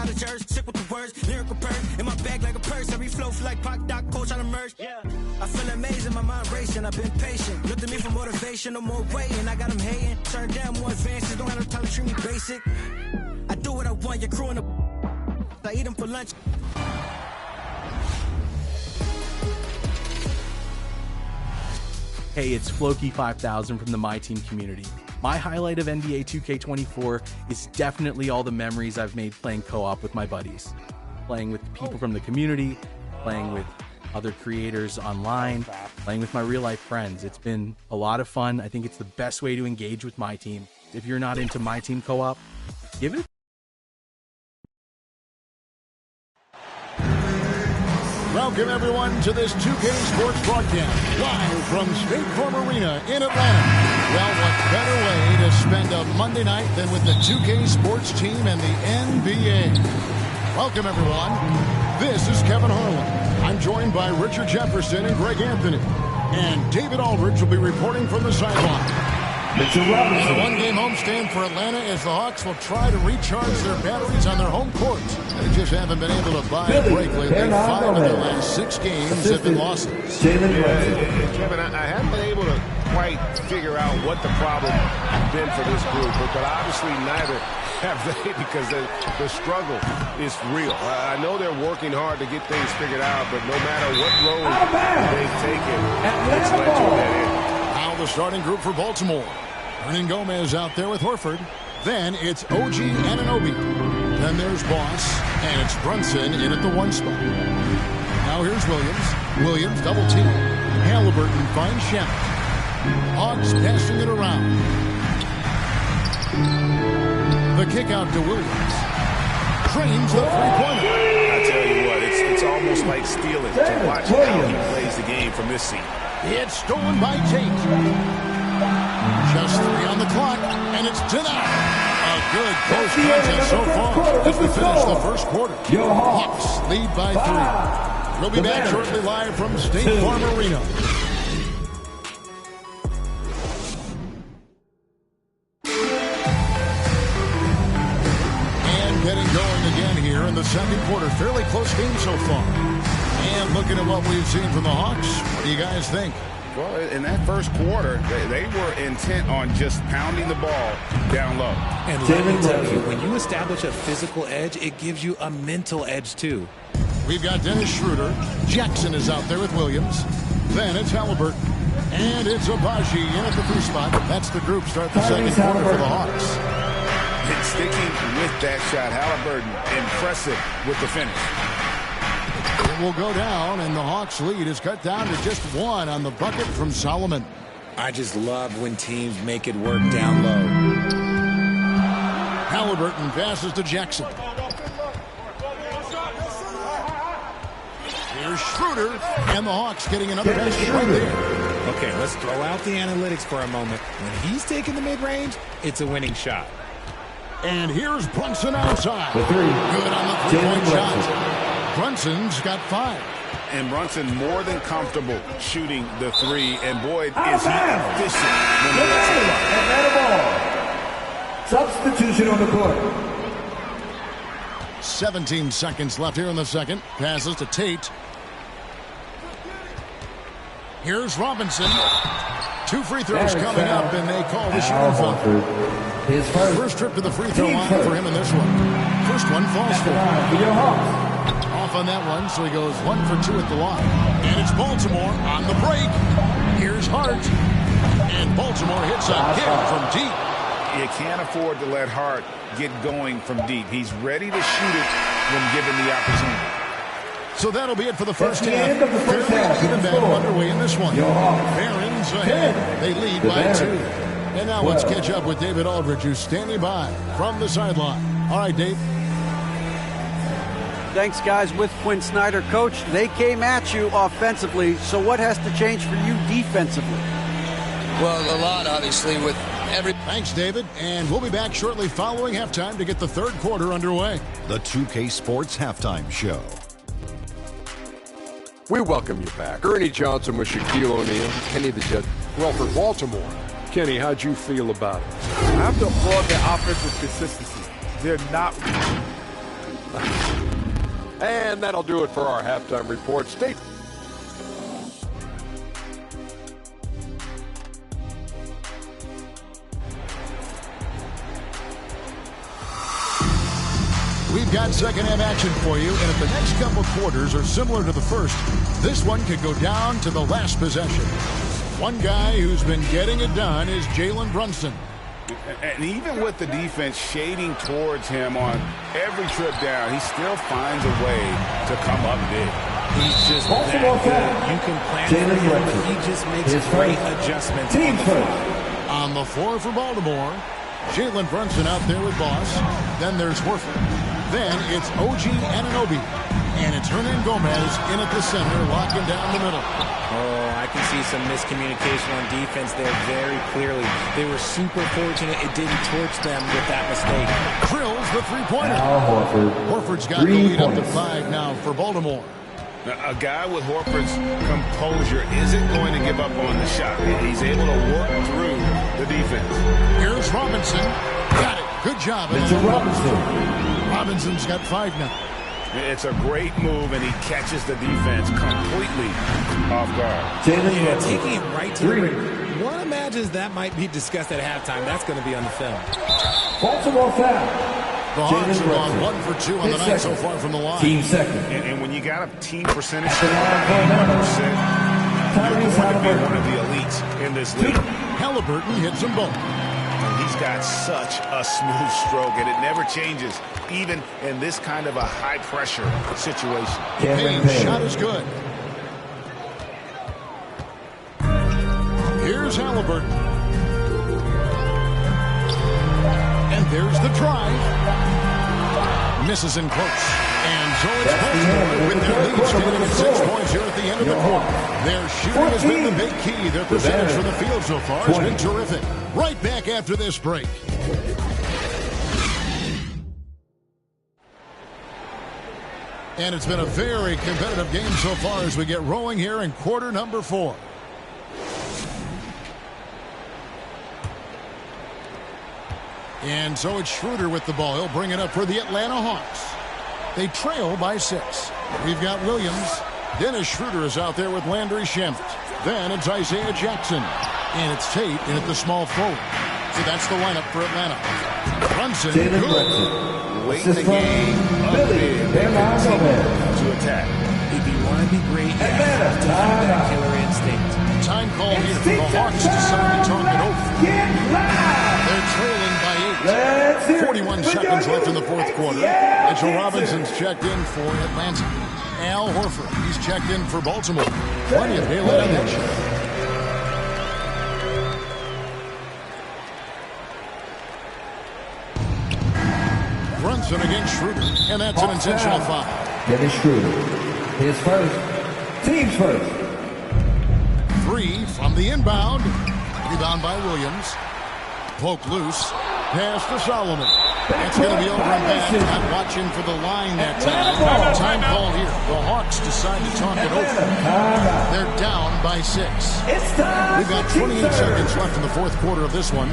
out of church, sick with the words, lyrical purse, in my bag like a purse, every flow feel like Pac, Doc, coach on the merge. Yeah. I feel amazing, my mind racing, I've been patient. Look to me for motivation, no more waiting, I got them hating. Turn down more advances, don't have no time to treat me basic. I do what I want, your crew in the I eat them for lunch. Hey, it's Floki5000 from the My Team community. My highlight of NBA 2K24 is definitely all the memories I've made playing co-op with my buddies. Playing with people from the community, playing with other creators online, playing with my real-life friends. It's been a lot of fun. I think it's the best way to engage with My Team. If you're not into My Team co-op, give it. Welcome, everyone, to this 2K Sports broadcast, live from State Farm Arena in Atlanta. Well, what better way to spend a Monday night than with the 2K Sports team and the NBA? Welcome, everyone. This is Kevin Harlan. I'm joined by Richard Jefferson and Greg Anthony. And David Aldridge will be reporting from the sideline. A one-game homestand for Atlanta as the Hawks will try to recharge their batteries on their home court. They just haven't been able to buy a break lately. 5 of their last 6 games have been losses. Kevin, I haven't been able to quite figure out what the problem has been for this group, but obviously neither have they, because the struggle is real. I know they're working hard to get things figured out, but no matter what road they've taken, it's led to a dead end. Now the starting group for Baltimore. Hernan Gomez out there with Horford. Then it's OG Anunoby. Then there's Boss, and it's Brunson in at the 1 spot. Now here's Williams. Williams double team. Halliburton finds Shannon. Hawks passing it around. The kick out to Williams. Trains the three-pointer. I tell you what, it's almost like stealing to watch how he plays the game from this seat. It's stolen by Tate. Just 3 on the clock, and it's to that. A good close contest so far as we finish the first quarter. Hawks lead by 3. We'll be back shortly live from State Farm Arena. And getting going again here in the second quarter. Fairly close game so far. And looking at what we've seen from the Hawks, what do you guys think? Well, in that first quarter, they were intent on just pounding the ball down low. And let me tell you, when you establish a physical edge, it gives you a mental edge, too. We've got Dennis Schroeder. Jackson is out there with Williams. Then it's Halliburton. And it's Abaji in at the 3 spot. That's the group start the second quarter for the Hawks. And sticking with that shot, Halliburton, impressive with the finish. It will go down, and the Hawks' lead is cut down to just 1 on the bucket from Solomon. I just love when teams make it work down low. Halliburton passes to Jackson. Here's Schroeder, and the Hawks getting another basket right there. Okay, let's throw out the analytics for a moment. When he's taking the mid-range, it's a winning shot. And here's Brunson outside. Good on the three-point shot. Brunson's got 5. And Brunson more than comfortable shooting the 3. And boy, is he efficient when he lets it fly. Substitution on the court. 17 seconds left here in the second. Passes to Tate. Here's Robinson. 2 free throws coming up, and they call the shooting foul. His First trip to the free throw line for him in this one. First one falls for him. Off on that one, so he goes 1 for 2 at the line. And it's Baltimore on the break. Here's Hart. And Baltimore hits a kick from deep. You can't afford to let Hart get going from deep. He's ready to shoot it when given the opportunity. So that'll be it for the first half. Fairly even battle underway in this one. Barons ahead. They lead by 2. And now let's catch up with David Aldridge, who's standing by from the sideline. All right, Dave. Thanks, guys. With Quinn Snyder, Coach, they came at you offensively. So what has to change for you defensively? Well, a lot, obviously, with every... Thanks, David. And we'll be back shortly following halftime to get the third quarter underway. The 2K Sports Halftime Show. We welcome you back. Ernie Johnson with Shaquille O'Neal, Kenny the Judge. Well, for Baltimore, Kenny, how'd you feel about it? I have to applaud their offensive consistency. They're not And that'll do it for our halftime report. Stay. We've got second half action for you, and if the next couple quarters are similar to the first, this one could go down to the last possession. One guy who's been getting it done is Jalen Brunson. And even with the defense shading towards him on every trip down, he still finds a way to come up big. He's just that good. You can plan for him, but he just makes great adjustments on the fly. On the floor for Baltimore, Jalen Brunson out there with Boss. Then there's Horford. Then it's OG Anunoby. And it's Hernan Gomez in at the center, locking down the middle. Oh, I can see some miscommunication on defense there very clearly. They were super fortunate it didn't torch them with that mistake. Krills the three-pointer. Horford's got the lead up to 5 now for Baltimore. Now, a guy with Horford's composure isn't going to give up on the shot. He's able to work through the defense. Here's Robinson. Got it. Good job. Robinson's got 5 now. It's a great move, and he catches the defense completely off guard. Yeah, taking it right to the rim. One imagines that might be discussed at halftime. That's going to be on the film. Baltimore foul. The Hawks are on 1 for 2 on the night so far from the line. Team second. And when you got a team percentage of 81%, you're going to be one of the elites in this league. Halliburton hits them both. And he's got such a smooth stroke, and it never changes, even in this kind of a high-pressure situation. Payne's shot is good. Here's Halliburton. And there's the drive. Misses in close. And so it's Baltimore with their lead standing at 6 points here at the end of the quarter. Their shooting has been the big key. Their percentage from the field so far has been terrific. Right back after this break. And it's been a very competitive game so far as we get rolling here in quarter number 4. And so it's Schroeder with the ball. He'll bring it up for the Atlanta Hawks. They trail by 6. We've got Williams. Dennis Schroeder is out there with Landry Shamet. Then it's Isaiah Jackson. And it's Tate in at the small forward. So that's the lineup for Atlanta. Brunson, good. Late in the game, up big, to attack. If you want to be great, you have to have that killer instinct. Time call here. The Hawks decide to talk it over. They're trailing by 8. 41 seconds left in the fourth quarter. Mitchell Robinson's checked in for Atlanta. Al Horford, he's checked in for Baltimore. Plenty of daylight on that shot. Brunson against Schroeder, and that's an intentional foul. Dennis Schroeder, his first, team's first. 3 from the inbound. Rebound by Williams. Poke loose. Pass to Solomon. It's going to be over and back. Not watching for the line that time. Time call here. The Hawks decide to talk it over. They're down by 6. We've got 28 seconds left in the fourth quarter of this one.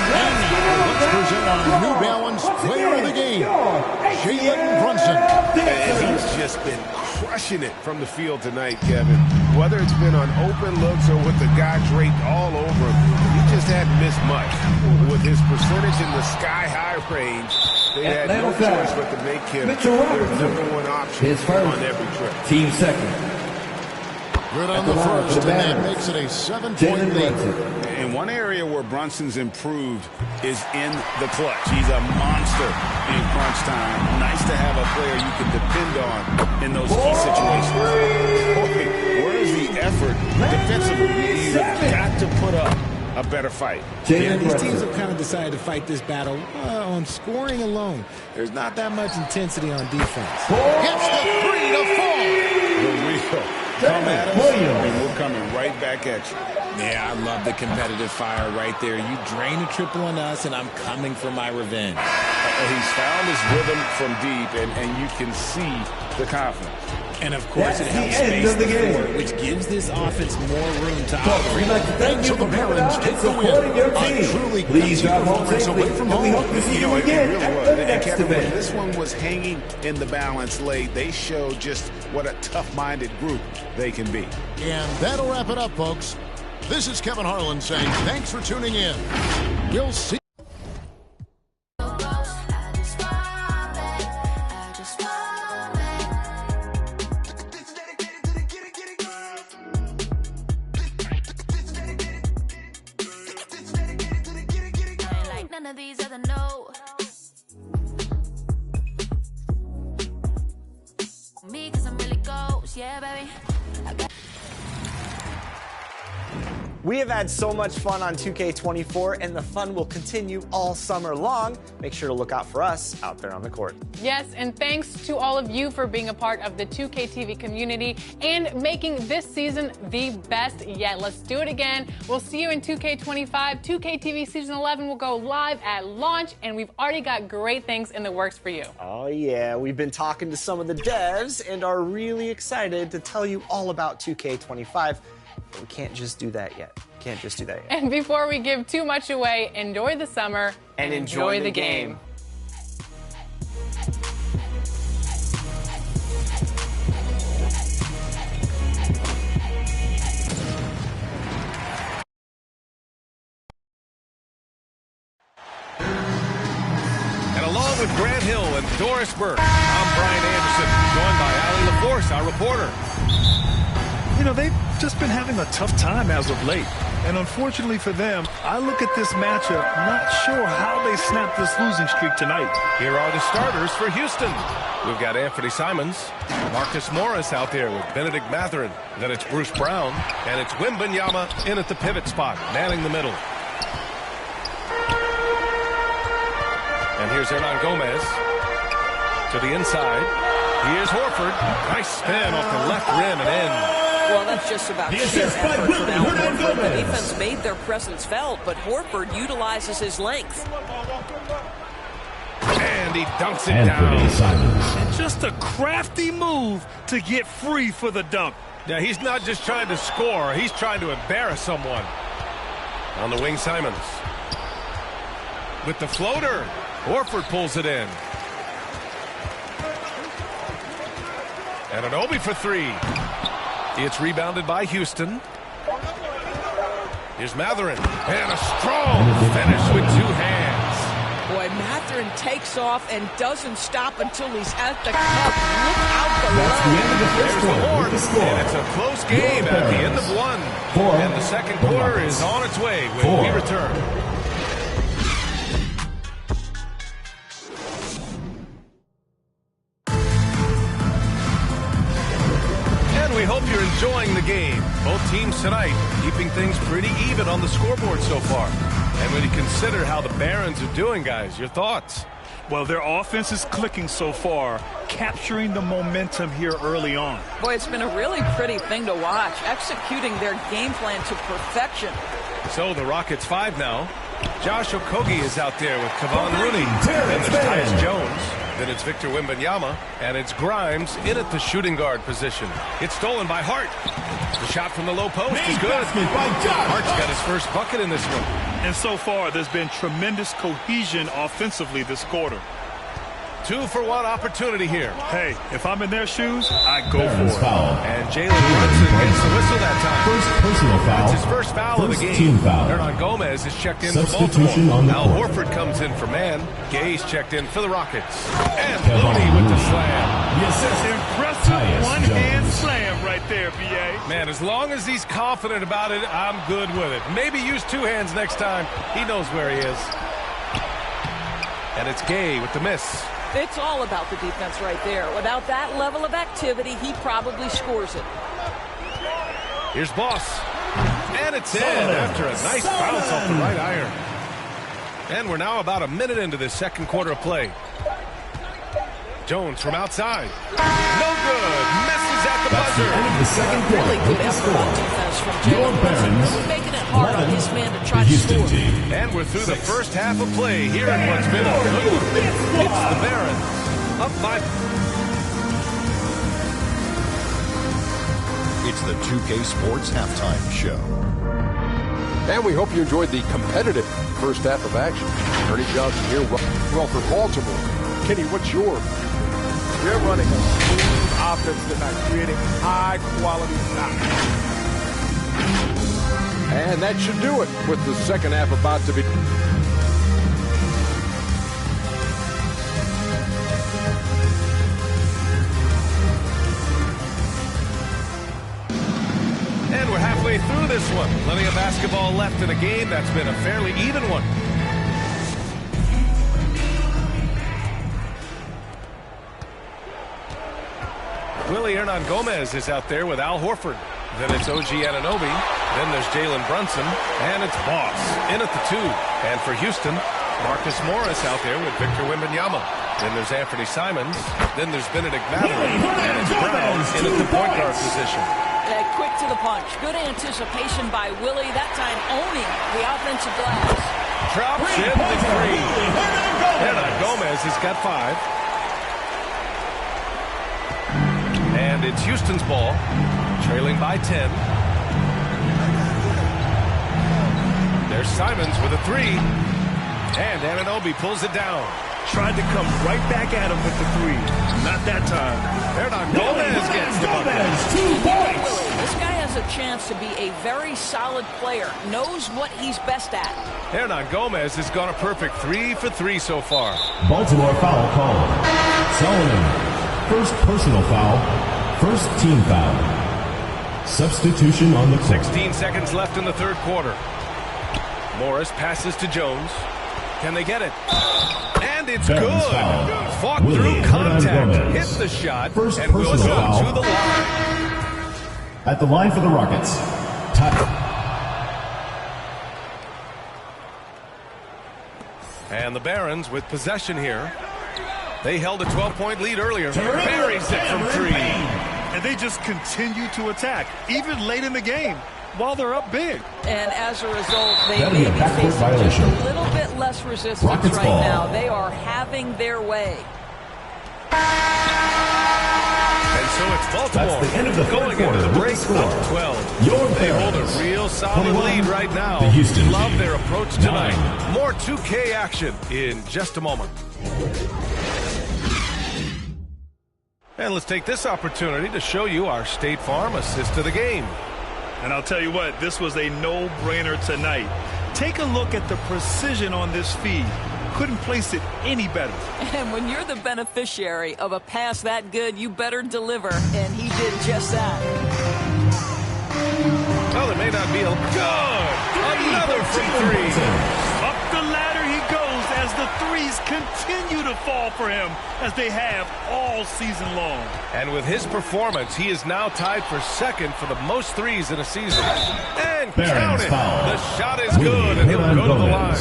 Let's present our New Balance player of the game, Jalen Brunson. And he's just been crushing it from the field tonight, Kevin. Whether it's been on open looks or with the guy draped all over him, he just hadn't missed much. With his percentage in the sky-high range, they had no choice but to make him their #1 option on every trip. Team second. Good on the first, and that makes it a 7-point lead. And one area where Brunson's improved is in the clutch. He's a monster in crunch time. Nice to have a player you can depend on in those key situations. Okay, where's the effort defensively? You've got to put up a better fight. Yeah, these teams have kind of decided to fight this battle on scoring alone. There's not that much intensity on defense. Gets the 3 to fall. The real. Come at us, and we're coming right back at you. Yeah, I love the competitive fire right there. You drain a triple on us, and I'm coming for my revenge. He's found his rhythm from deep, and you can see the confidence. And of course, it helps space the floor, which gives this offense more room to operate. We'd like to thank you for Maryland's take the win. A truly gutsy performance away from home. We hope to see you again at the next Kevin, when event. this one was hanging in the balance late, they showed just what a tough-minded group they can be. And that'll wrap it up, folks. This is Kevin Harlan saying thanks for tuning in. We'll see. None of these other no. Me, cause I'm really ghost, yeah, baby. We have had so much fun on 2K24, and the fun will continue all summer long. Make sure to look out for us out there on the court. Yes, and thanks to all of you for being a part of the 2K TV community and making this season the best yet. Let's do it again. We'll see you in 2K25. 2K TV Season 11 will go live at launch, and we've already got great things in the works for you. Oh, yeah. We've been talking to some of the devs and are really excited to tell you all about 2K25. But we can't just do that yet. And before we give too much away, enjoy the summer and enjoy the game. And along with Grant Hill and Doris Burke, I'm Brian Anderson, joined by Allie LaForce, our reporter. You know, they've just been having a tough time as of late. And unfortunately for them, I look at this matchup not sure how they snap this losing streak tonight. Here are the starters for Houston. We've got Anthony Simons, Marcus Morris out there with Benedict Mathurin. Then it's Bruce Brown, and it's Wembanyama in at the pivot spot, manning the middle. And here's Hernan Gomez to the inside. Here's Horford. Nice spin off the left rim and in. Well, that's just about sheer effort from Al Horford. The defense made their presence felt, but Horford utilizes his length. And he dunks it down. And just a crafty move to get free for the dunk. Now, he's not just trying to score. He's trying to embarrass someone. On the wing, Simons. With the floater, Horford pulls it in. And an Obi for three. It's rebounded by Houston. Here's Mathurin. And a strong finish with two hands. Boy, Mathurin takes off and doesn't stop until he's at the cup. Look out below. There's the horn. And it's a close game at the end of one. And the second quarter is on its way when we return. We hope you're enjoying the game. Both teams tonight keeping things pretty even on the scoreboard so far. And when you consider how the Barons are doing, guys, your thoughts? Well, their offense is clicking so far, capturing the momentum here early on. Boy, it's been a really pretty thing to watch, executing their game plan to perfection. So the Rockets 5 now. Josh Okogie is out there with Kevon Rooney. Then there's Tyus Jones. Then it's Victor Wembanyama, and it's Grimes in at the shooting guard position. It's stolen by Hart. The shot from the low post is good. Hart's got his first bucket in this one. And so far, there's been tremendous cohesion offensively this quarter. 2-for-1 opportunity here. Hey, if I'm in their shoes, I go for it. Foul. And Jalen Brunson gets the whistle that time. First personal foul. It's his first foul of the game. Team foul. Hernan Gomez is checked in for Substitution Baltimore. on the Al court. Horford comes in for man. Gay's checked in for the Rockets. And Looney with the slam. Yes, that's impressive one-hand slam right there, B.A. Man, as long as he's confident about it, I'm good with it. Maybe use two hands next time. He knows where he is. And it's Gay with the miss. It's all about the defense right there. Without that level of activity, he probably scores it. Here's Boss. And it's in after a nice bounce off the right iron. And we're now about a minute into this second quarter of play. Jones from outside. No good. Misses at the buzzer. The second quarter. Really good effort on defense from Jalen Brunson. We're making it hard on his man to try to score. And we're through the first half of play here in what's been a good one. It's the Barons up by. It's the 2K Sports Halftime Show. And we hope you enjoyed the competitive first half of action. Ernie Johnson here. Well, for Baltimore, Kenny, what's your? They're running a smooth offense tonight, creating high-quality shots. And that should do it with the second half about to be. And we're halfway through this one. Plenty of basketball left in a game that's been a fairly even one. Willie Hernan-Gomez is out there with Al Horford. Then it's OG Anunoby. Then there's Jalen Brunson. And it's Boss in at the 2. And for Houston, Marcus Morris out there with Victor Wembanyama. Then there's Anthony Simons. Then there's Benedict Mathurin. And it's Brown in at the point guard position. Quick to the punch. Good anticipation by Willie. That time owning the offensive glass. Drops in the 3. Hernan-Gomez has got 5. And it's Houston's ball, trailing by 10. There's Simons with a 3. And Anunoby pulls it down. Tried to come right back at him with the 3. Not that time. Hernan-Gomez gets the bucket. 2 points. This guy has a chance to be a very solid player. Knows what he's best at. Hernan-Gomez has gone a perfect 3 for 3 so far. Baltimore foul called. Solomon. First personal foul. First team foul. Substitution on the court. 16 seconds left in the third quarter. Morris passes to Jones. Can they get it? And it's Barron's good. Foul. Fought Willie through contact. Hernan-Gomez. Hit the shot. First and will personal go foul. to the line. At the line for the Rockets. And the Barons with possession here. They held a 12-point lead earlier. Buries it from 3. And they just continue to attack, even late in the game, while they're up big. And as a result, they That'll may be a be backcourt facing violation. just a little bit less resistance Rockets right ball. now. They are having their way. And so it's Baltimore. That's the end of the third going quarter into the with break the score. up 12. Your They hold a Barons. real solid 21. lead right now. The Houston Love team. their approach tonight. 9. More 2K action in just a moment. And let's take this opportunity to show you our State Farm assist of the game. And I'll tell you what, this was a no-brainer tonight. Take a look at the precision on this feed. Couldn't place it any better. And when you're the beneficiary of a pass that good, you better deliver. And he did just that. Well, there may not be a good. Another from 3. Up the ladder he goes as the threes continue to fall for him as they have all season long. And with his performance, he is now tied for second for the most threes in a season. And count it. Foul. The shot is good, and he'll go to the line.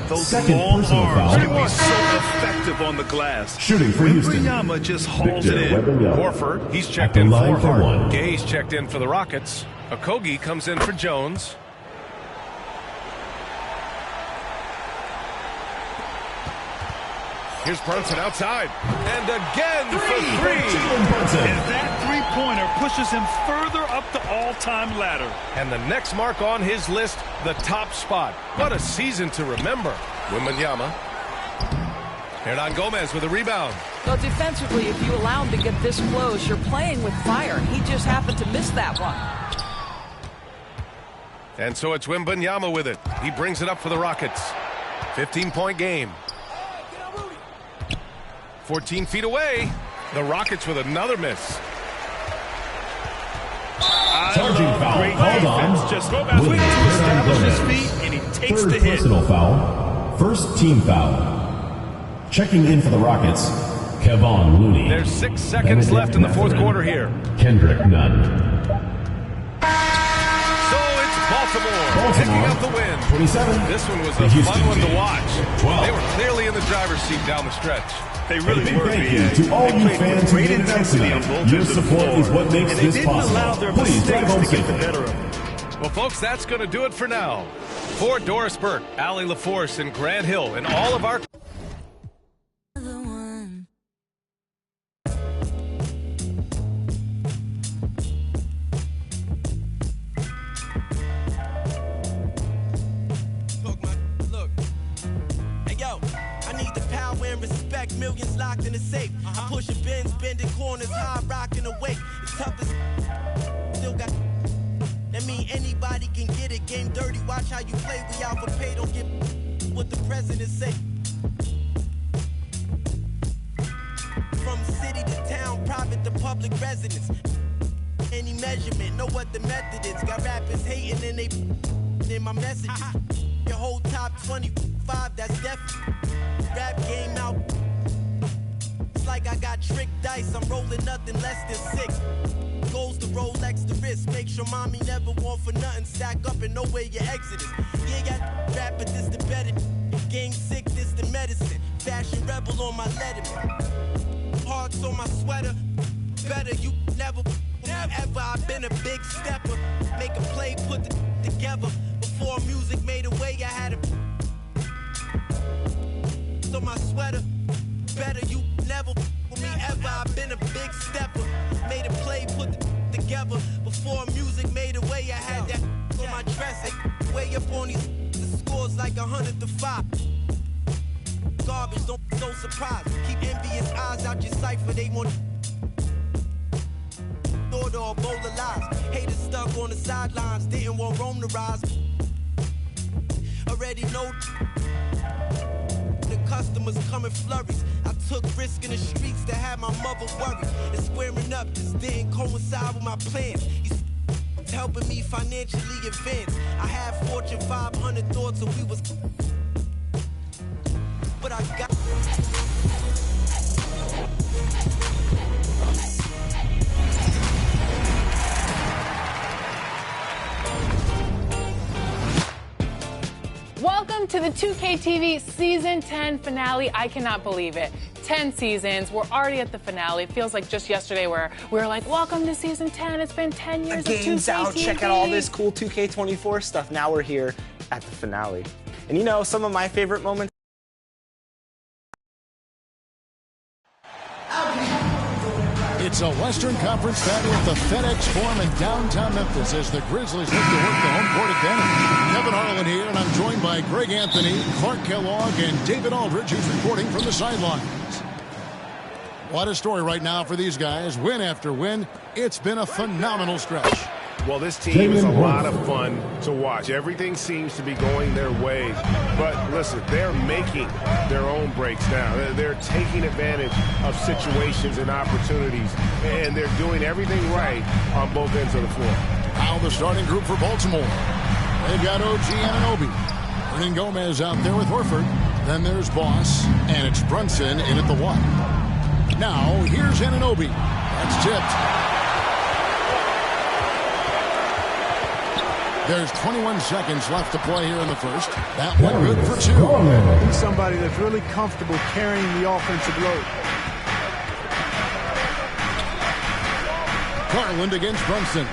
Those Second long personal arms foul. can be so effective on the glass. Shooting for Houston. Wembanyama just hauls Victor it in. Wembanyama. Horford, he's At checked the in line for for Hart. 1. Gay's checked in for the Rockets. Okogie comes in for Jones. Here's Brunson outside. And again for 3. And that three-pointer pushes him further up the all-time ladder. And the next mark on his list, the top spot. What a season to remember. Wembanyama. Hernan-Gomez with a rebound. Well, defensively, if you allow him to get this close, you're playing with fire. He just happened to miss that one. And so it's Wembanyama with it. He brings it up for the Rockets. 15-point game. 14 feet away. The Rockets with another miss. Charging foul. Great Hold on. defense. Just quick to establish his feet, and he takes Third the hit. personal foul. First team foul. Checking in for the Rockets, Kevon Looney. There's 6 seconds left in the fourth quarter here. Kendrick Nunn. So it's Baltimore picking up the win. 27. This one was The a Houston fun one to team. watch. 12. They were clearly in the driver's seat down the stretch. They really Big were. thank BA. you to all They you played fans with who great made it out intensity on tonight. both Your ends of the support floor. is what makes and this they didn't possible. allow their Please drive mistakes home to get the safely. better of them. Well, folks, that's going to do it for now. For Doris Burke, Allie LaForce, and Grant Hill, and all of our... and respect, millions locked in the safe. I push a Benz, bending corners, high rocking awake. It's tough as still got. That mean anybody can get it. Game dirty, watch how you play. We out for pay, don't get what the president say. From city to town, private to public residence. Any measurement, know what the method is. Got rappers hating and they in my messages. Your whole top 25, that's definitely. Rap game out. It's like I got tricked dice. I'm rolling nothing less than 6. Goes to Rolex the wrist. Make sure mommy never want for nothing. Stack up and know where your exit is. Yeah, got rap, but this the better. Game sick, this the medicine. Fashion rebel on my letterman. Hearts on my sweater. Better you never ever. I've been a big stepper. Make a play, put it together. Before music made a way, I had a on my sweater. Better you never with me ever. I've been a big stepper. Made a play, put it together. Before music made a way, I had that on my dress. Way up on these the scores like 100-5. Garbage, don't be so surprised. Keep envious eyes out your cipher. They want order or bowl of lies. Haters stuck on the sidelines, didn't want Rome to rise. Already know the customers come in flurries. I took risk in the streets to have my mother worried. And squaring up just didn't coincide with my plans. He's helping me financially advance. I had Fortune 500 thoughts and we was, but I got. Welcome to the 2K TV Season 10 finale. I cannot believe it. 10 seasons. We're already at the finale. It feels like just yesterday where we were like, welcome to Season 10. It's been 10 years of 2K game's out. TV. Check out all this cool 2K24 stuff. Now we're here at the finale. And you know, some of my favorite moments. It's a Western Conference battle at the FedEx Forum in downtown Memphis as the Grizzlies look to work the home court advantage. Kevin Harlan here, and I'm joined by Greg Anthony, Clark Kellogg, and David Aldridge, who's reporting from the sidelines. What a story right now for these guys. Win after win. It's been a phenomenal stretch. Well, this team is a lot of fun to watch. Everything seems to be going their way. But listen, they're making their own breaks now. They're taking advantage of situations and opportunities, and they're doing everything right on both ends of the floor. Now the starting group for Baltimore. They've got OG Anunoby. Hernan Gomez out there with Horford. Then there's Boss, and it's Brunson in at the 1. Now, here's Anunoby. That's tipped. There's 21 seconds left to play here in the first. That one good for 2. He's somebody that's really comfortable carrying the offensive load. Garland against Brunson.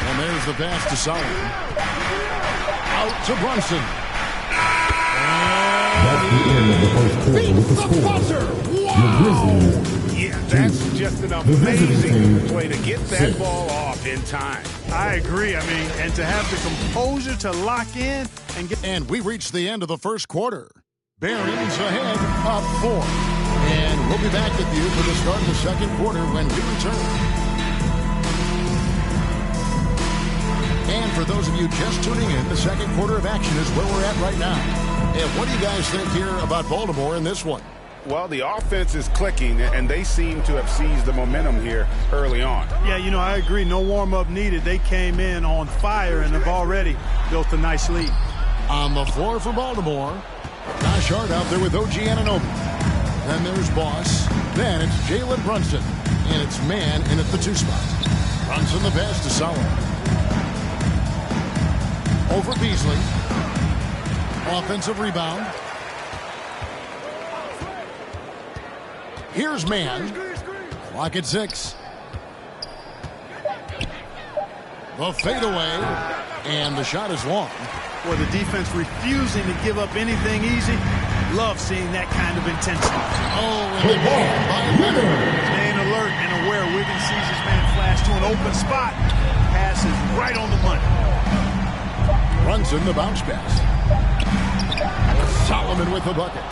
And there's the pass to Solomon. Out to Brunson. That's the end of the first quarter with the score. Wow! Yeah, that's just an amazing play to get that ball off in time. I agree. I mean, and to have the composure to lock in and get. And we reached the end of the first quarter. Barons ahead, up 4. And we'll be back with you for the start of the second quarter when we return. And for those of you just tuning in, the second quarter of action is where we're at right now. And what do you guys think here about Baltimore in this one? Well, the offense is clicking, and they seem to have seized the momentum here early on. Yeah, you know, I agree. No warm-up needed. They came in on fire and have already built a nice lead. On the floor for Baltimore, Josh Hart out there with OG Anunoby. Then there's Boss. Then it's Jalen Brunson. And it's man in at the 2 spot. Brunson the pass to Solomon. Over Beasley. Offensive rebound. Here's man. Clock at 6. The fadeaway. And the shot is long. Boy, the defense refusing to give up anything easy. Love seeing that kind of intensity. Oh, and the ball by Leonard. Staying alert and aware. Wiggins sees his man flash to an open spot. Pass is right on the money. Brunson the bounce pass. Solomon with the bucket.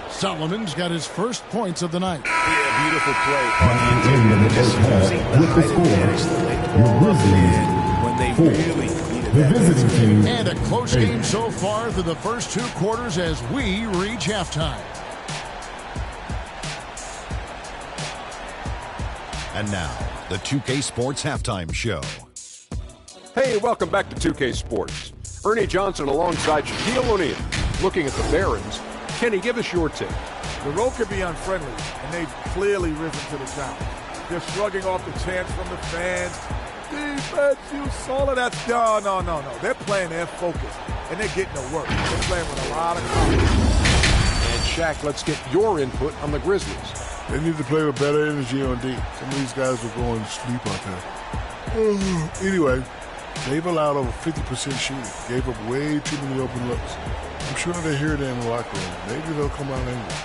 Solomon's got his first points of the night. Yeah, beautiful play on the interior. Just using the height advantage to lay the ball up in when they really needed The visiting team. And a close game so far through the first 2 quarters as we reach halftime. And now, the 2K Sports Halftime Show. Hey, welcome back to 2K Sports. Ernie Johnson alongside Shaquille O'Neal. Looking at the Barons, Kenny, give us your take. The road could be unfriendly, and they've clearly risen to the challenge. They're shrugging off the chants from the fans. Defense, you solid. That's no. They're playing their focus, and they're getting to work. They're playing with a lot of confidence. And Shaq, let's get your input on the Grizzlies. They need to play with better energy on D. Some of these guys are going to sleep out there. Anyway, they've allowed over 50% shooting. Gave up way too many open looks. I'm sure they hear that in the locker room. Maybe they'll come out angry.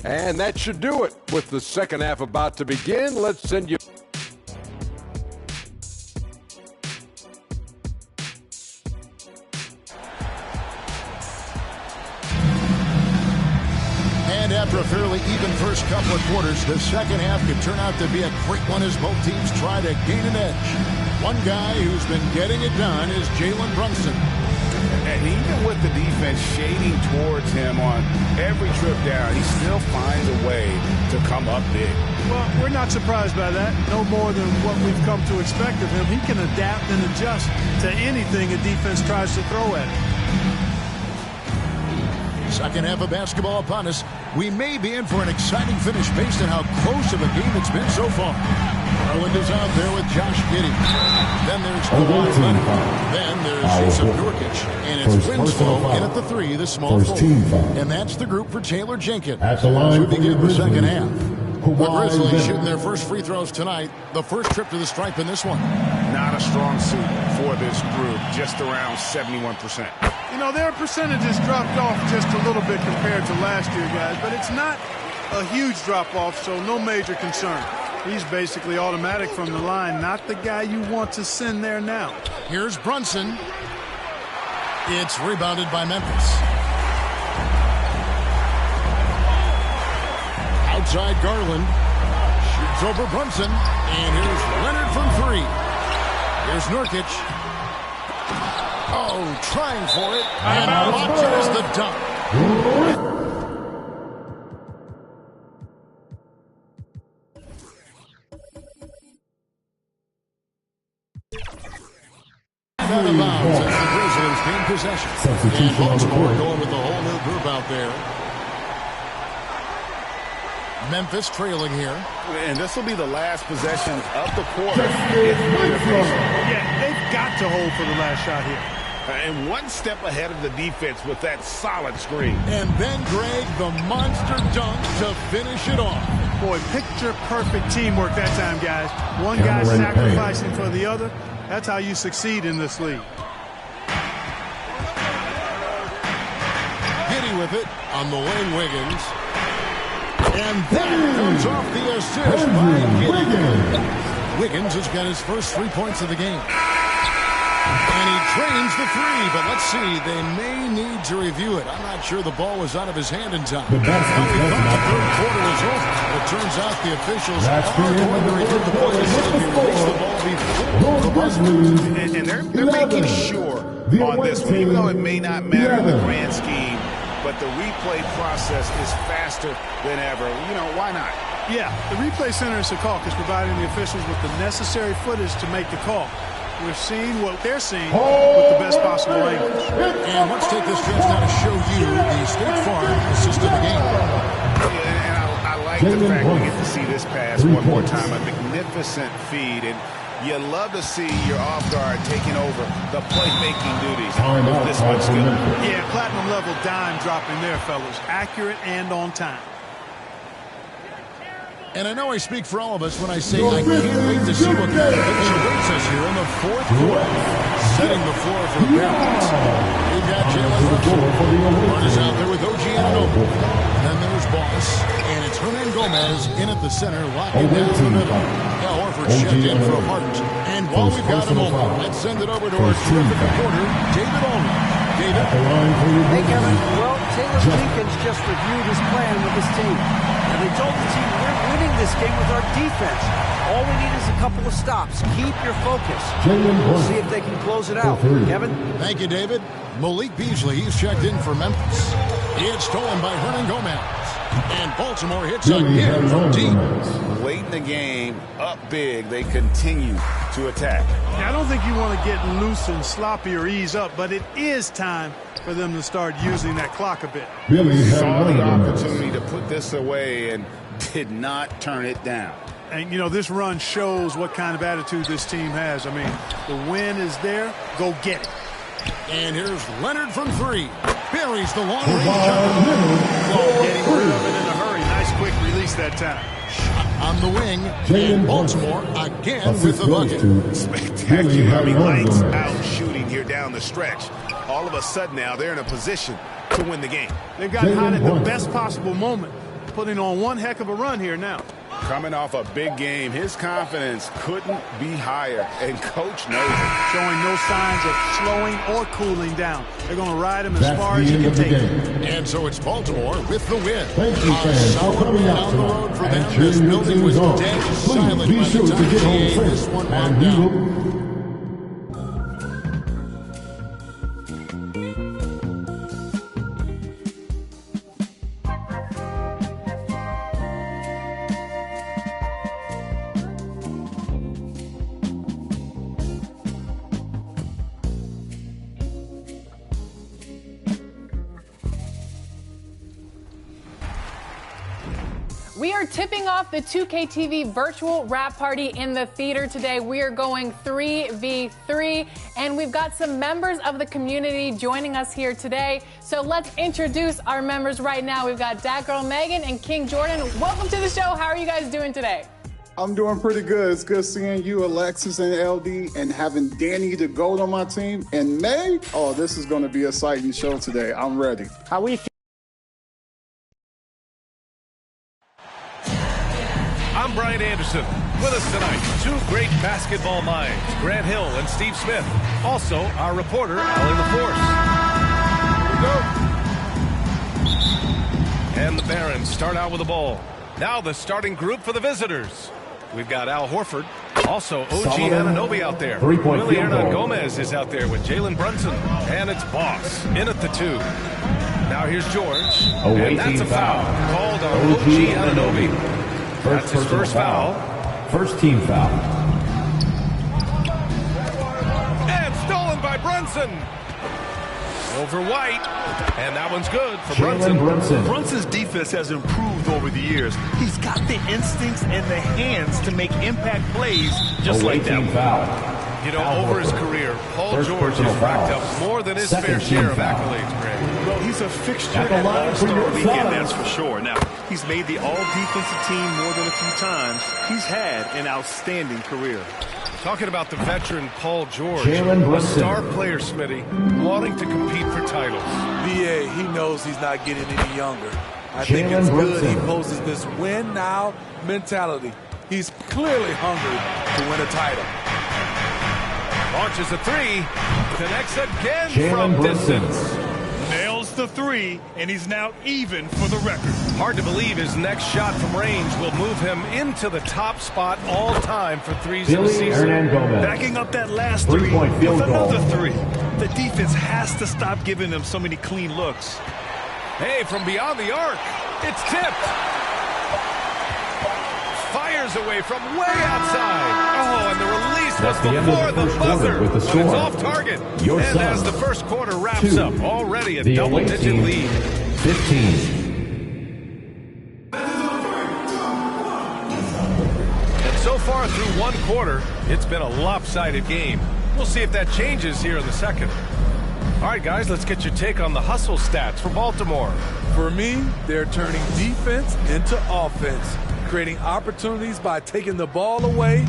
And that should do it. With the second half about to begin, let's send you... And after a fairly even first couple of quarters, the second half could turn out to be a great one as both teams try to gain an edge. One guy who's been getting it done is Jalen Brunson. And even with the defense shading towards him on every trip down, he still finds a way to come up big. Well, we're not surprised by that. No more than what we've come to expect of him. He can adapt and adjust to anything a defense tries to throw at him. Second half of basketball upon us. We may be in for an exciting finish based on how close of a game it's been so far. Garland is out there with Josh Giddey. Then there's Kawhi Leonard. Then there's Jason Nurkic. And it's Winslow in at the 3, the small forward. And that's the group for Taylor Jenkins. At the line as we begin the second half. The Kawhi Grizzlies Leonard. shooting their first free throws tonight. The first trip to the stripe in this one. Not a strong suit for this group, just around 71%. You know, their percentages dropped off just a little bit compared to last year, guys, but it's not a huge drop-off, so no major concern. He's basically automatic from the line, not the guy you want to send there now. Here's Brunson. It's rebounded by Memphis. Outside Garland. Shoots over Brunson. And here's Leonard from 3. Here's Nurkic. Oh, trying for it. And launches the dunk. Out of bounds as the Grizzlies gain possession. And Baltimore going with the whole new group out there. Memphis trailing here. And this will be the last possession of the quarter. Yeah, they've got to hold for the last shot here. And one step ahead of the defense with that solid screen. And then Greg, the monster dunk to finish it off. Boy, picture-perfect teamwork that time, guys. One guy sacrificing for the other. That's how you succeed in this league. Giddey with it on the wing, Wiggins. And that comes off the assist by Giddey. Wiggins has got his first 3 points of the game. And he drains the 3, but let's see. They may need to review it. I'm not sure the ball was out of his hand in time. The best well, we thought the third quarter was over. It turns out the officials are going to review the play to see if he released the ball before the buzzer. And they're making sure on this one, even though it may not matter in the grand scheme, but the replay process is faster than ever. You know, why not? Yeah, the replay center is Secaucus providing the officials with the necessary footage to make the call. We're seeing what they're seeing with the best possible angles. And let's take this chance now to show you the State Farm assist of the game. Yeah, and I like the fact we get to see this pass one more time. A magnificent feed. And you love to see your off guard taking over the playmaking duties with this much skill. Yeah, platinum level dime dropping there, fellas. Accurate and on time. And I know I speak for all of us when I say I can't wait to see what kind of things awaits us here in the fourth quarter. Setting the floor for the Bears. We've got Jalen Brunson. Runners out there with OG Anunoby. Then there's Boss. And it's Hernan Gomez in at the center, locking down the middle. Al Horford checked in for Hart. And while we've got a moment, let's send it over to our terrific reporter, David Allman. David. Hey, Kevin. Well, Taylor Jenkins just reviewed his plan with his team. And they told the team, we're winning this game with our defense. All we need is a couple of stops. Keep your focus. We'll see if they can close it out. Kevin? Thank you, David. Malik Beasley, he's checked in for Memphis. It's stolen by Hernan Gomez. And Baltimore hits again from deep. Late in the game, up big, they continue to attack. Yeah, I don't think you want to get loose and sloppy or ease up, but it is time for them to start using that clock a bit. Saw the opportunity to put this away and did not turn it down. And, you know, this run shows what kind of attitude this team has. I mean, the win is there. Go get it. And here's Leonard from three. Buries the long range shot. Getting rid of it in a hurry. Nice quick release that time. On the wing, and Baltimore again with the bucket. Spectacular. I mean, lights out shooting here down the stretch. All of a sudden now they're in a position to win the game. They've got hot at the best possible moment, putting on one heck of a run here now. Coming off a big game, his confidence couldn't be higher, and Coach knows it. Showing no signs of slowing or cooling down. They're going to ride him as far as you can take him. And so it's Baltimore with the win. Thank you, fans, for coming out down the road for them. and This building was on. dead Please silent be by sure the to time get home this safe, one and wound we down. will. We are tipping off the 2K TV virtual wrap party in the theater today. We are going 3v3, and we've got some members of the community joining us here today. So let's introduce our members right now. We've got Dat Girl Megan and King Jordan. Welcome to the show. How are you guys doing today? I'm doing pretty good. It's good seeing you, Alexis and LD, and having Danny the GOAT on my team. And May, oh, this is going to be a exciting show today. I'm ready. How we feel? I'm Brian Anderson. With us tonight, two great basketball minds, Grant Hill and Steve Smith. Also, our reporter, Allie LaForce. Here we go. And the Barons start out with the ball. Now the starting group for the visitors. We've got Al Horford. Also, OG Anunoby out there. Willie Hernan Gomez is out there with Jalen Brunson. And it's Boss in at the two. Now here's George. And that's a foul called on OG Anunoby. That's his first foul. First team foul. And stolen by Brunson. Over White. And that one's good for Brunson. Brunson's defense has improved over the years. He's got the instincts and the hands to make impact plays just like that one. Foul. You know, over his career, Paul George has racked up more than his fair share of accolades, Greg. Well, he's a fixture at All-Star Weekend, that's for sure. Now, he's made the All-Defensive team more than a few times. He's had an outstanding career. Talking about the veteran Paul George, a star player, Smitty, wanting to compete for titles. BA, he knows he's not getting any younger. I think it's good he poses this win now mentality. He's clearly hungry to win a title. Launches a three, connects again from distance. Nails the three, and he's now even for the record. Hard to believe his next shot from range will move him into the top spot all time for threes in the season. Backing up that last three with another three. The defense has to stop giving them so many clean looks. Hey, from beyond the arc, it's tipped. Fires away from way outside. Oh, and the release was before the buzzer, but it's off target. And as the first quarter wraps up, already a double-digit lead. 15. And so far through one quarter, it's been a lopsided game. We'll see if that changes here in the second. All right, guys, let's get your take on the hustle stats for Baltimore. For me, they're turning defense into offense. creating opportunities by taking the ball away.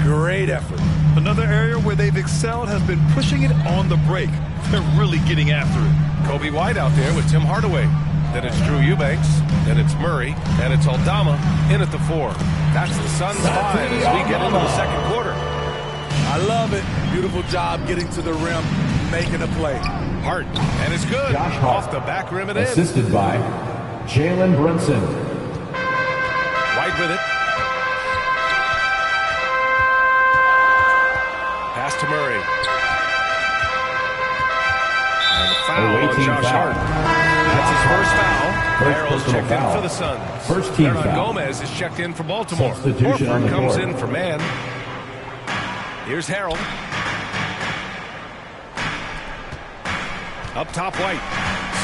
Great effort. Another area where they've excelled has been pushing it on the break. They're really getting after it. Kobe White out there with Tim Hardaway. Then it's Drew Eubanks. Then it's Murray. And it's Aldama in at the 4. That's the Suns' 5 as we get into the second quarter. I love it. Beautiful job getting to the rim, making a play. Hart, and it's good. Off the back rim and in. Assisted by Jalen Brunson. White with it. Pass to Murray. And the foul on Josh Hart. That's his first foul. Harrell's checked in for the Suns. First team foul. Gomez is checked in for Baltimore. Substitution on the comes court. in for man. Here's Harrell. Up top, White.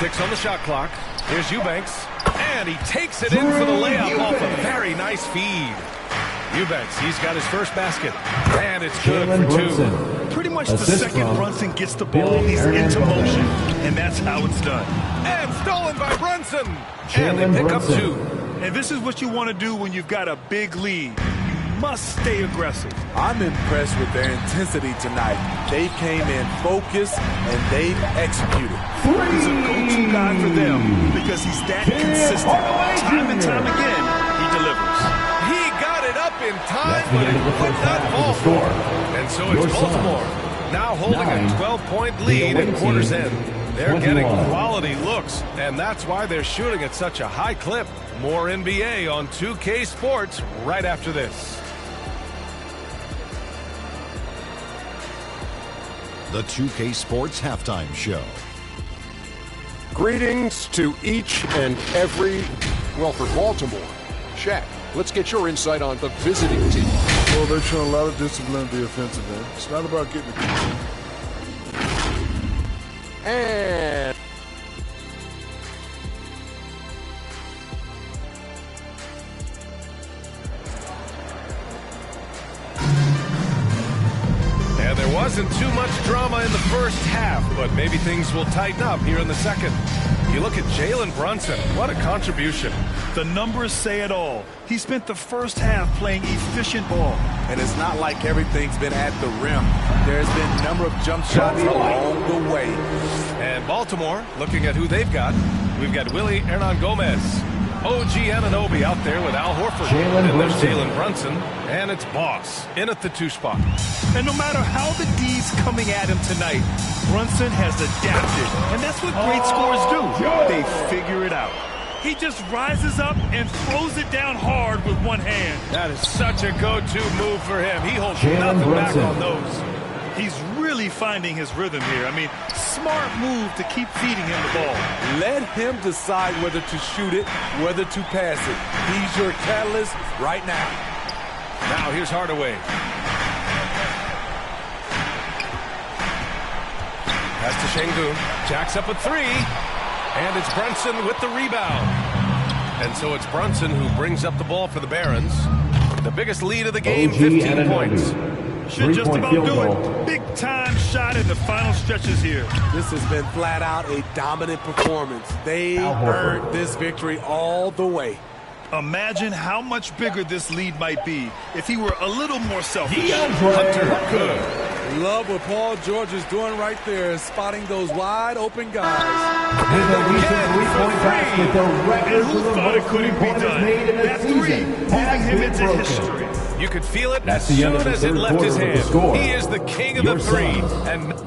6 on the shot clock. Here's Eubanks. And he takes it in for the layup off a very nice feed. Eubanks, he's got his first basket. And it's good for 2. Pretty much the second Brunson gets the ball, he's into motion. And that's how it's done. And stolen by Brunson. And they pick up 2. And this is what you want to do when you've got a big lead. You must stay aggressive. I'm impressed with their intensity tonight. They came in focused and they've executed. He's a go-to guy for them because he's that consistent. Time and time again, he delivers. He got it up in time, but it could not fall for. And so it's Baltimore now holding a 12-point lead at quarter's end. They're getting quality looks, and that's why they're shooting at such a high clip. More NBA on 2K Sports right after this. The 2K Sports Halftime Show. Greetings to each and every, well, for Baltimore. Shaq, let's get your insight on the visiting team. Well, they've shown a lot of discipline in the offensive end. It's not about getting it. And there wasn't too much drama in the first half, but maybe things will tighten up here in the second. You look at Jalen Brunson. What a contribution. The numbers say it all. He spent the first half playing efficient ball. And it's not like everything's been at the rim. There's been a number of jump shots along the way. And Baltimore, looking at who they've got, we've got Willie Hernangomez. OG Anunoby out there with Al Horford. And there's Jalen Brunson. And it's Boss in at the 2 spot. And no matter how the D's coming at him tonight, Brunson has adapted. And that's what great scorers do. They figure it out. He just rises up and throws it down hard with one hand. That is such a go-to move for him. He holds nothing back on those. He's really finding his rhythm here. I mean, smart move to keep feeding him the ball. Let him decide whether to shoot it, whether to pass it. He's your catalyst right now. Now here's Hardaway. Pass to Şengün. Jacks up a 3. And it's Brunson with the rebound. And so it's Brunson who brings up the ball for the Barons. The biggest lead of the game, 15 points. Should just about do it. Big time shot in the final stretches here. This has been flat out a dominant performance. They earned this victory all the way. Imagine how much bigger this lead might be if he were a little more selfish. Hunter, good. Love what Paul George is doing right there, spotting those wide open guys. With a recent 3-point basket, the record for the most three-pointers made in a season has been broken. You could feel it as soon as it left his hand. He is the king of the 3.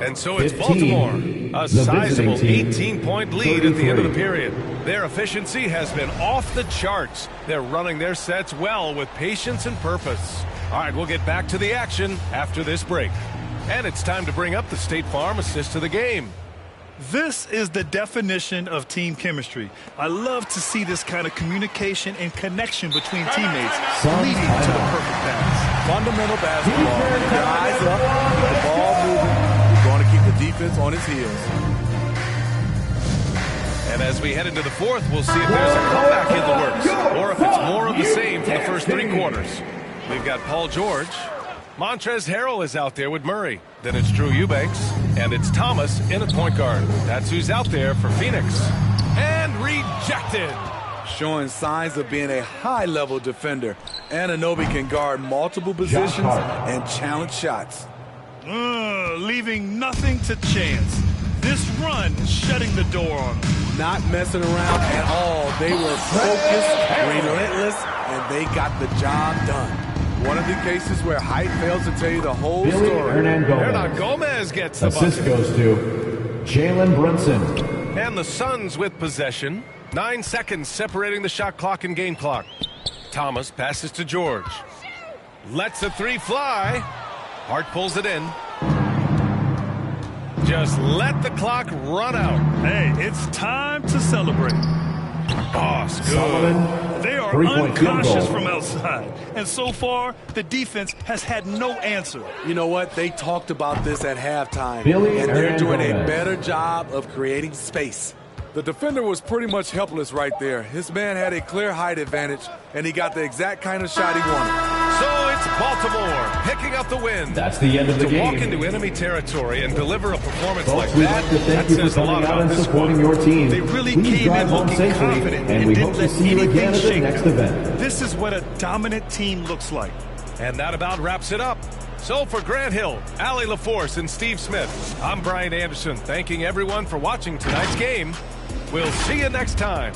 And so it's Baltimore. A sizable 18-point lead at the end of the period. Their efficiency has been off the charts. They're running their sets well with patience and purpose. All right, we'll get back to the action after this break. And it's time to bring up the State Farm assist to the game. This is the definition of team chemistry. I love to see this kind of communication and connection between teammates leading to the perfect pass. Fundamental basketball. Keep your eyes up, keep the ball moving. You're going to keep the defense on its heels. And as we head into the fourth, we'll see if there's a comeback in the works or if it's more of the same for the first 3 quarters. We've got Paul George. Montrezl Harrell is out there with Murray. Then it's Drew Eubanks. And it's Thomas in at point guard. That's who's out there for Phoenix. And rejected. showing signs of being a high-level defender. Anunoby can guard multiple positions and challenge shots. Leaving nothing to chance. This run is shutting the door on them. Not messing around at all. They were focused, relentless, and they got the job done. One of the cases where height fails to tell you the whole story. Hernan Gomez gets the bucket. Assist goes to Jalen Brunson. And the Suns with possession. 9 seconds separating the shot clock and game clock. Thomas passes to George. Lets a three fly. Hart pulls it in. Just let the clock run out. Hey, it's time to celebrate. Boss, good. Solomon, They are unconscious from outside. And so far, the defense has had no answer. You know what? They talked about this at halftime. Billy and they're doing a Hernandez. better job of creating space. The defender was pretty much helpless right there. His man had a clear height advantage, and he got the exact kind of shot he wanted. So it's Baltimore picking up the win. That's the end of the to game. walk into enemy territory and deliver a performance Folks, like we'd that, like to thank that you for says a lot coming out about and this supporting squad. your team. They really Please came drive in home looking safely, confident and we didn't hope to let see you anything again at the shake next them. event. This is what a dominant team looks like. And that about wraps it up. So for Grant Hill, Allie LaForce, and Steve Smith, I'm Brian Anderson, thanking everyone for watching tonight's game. We'll see you next time.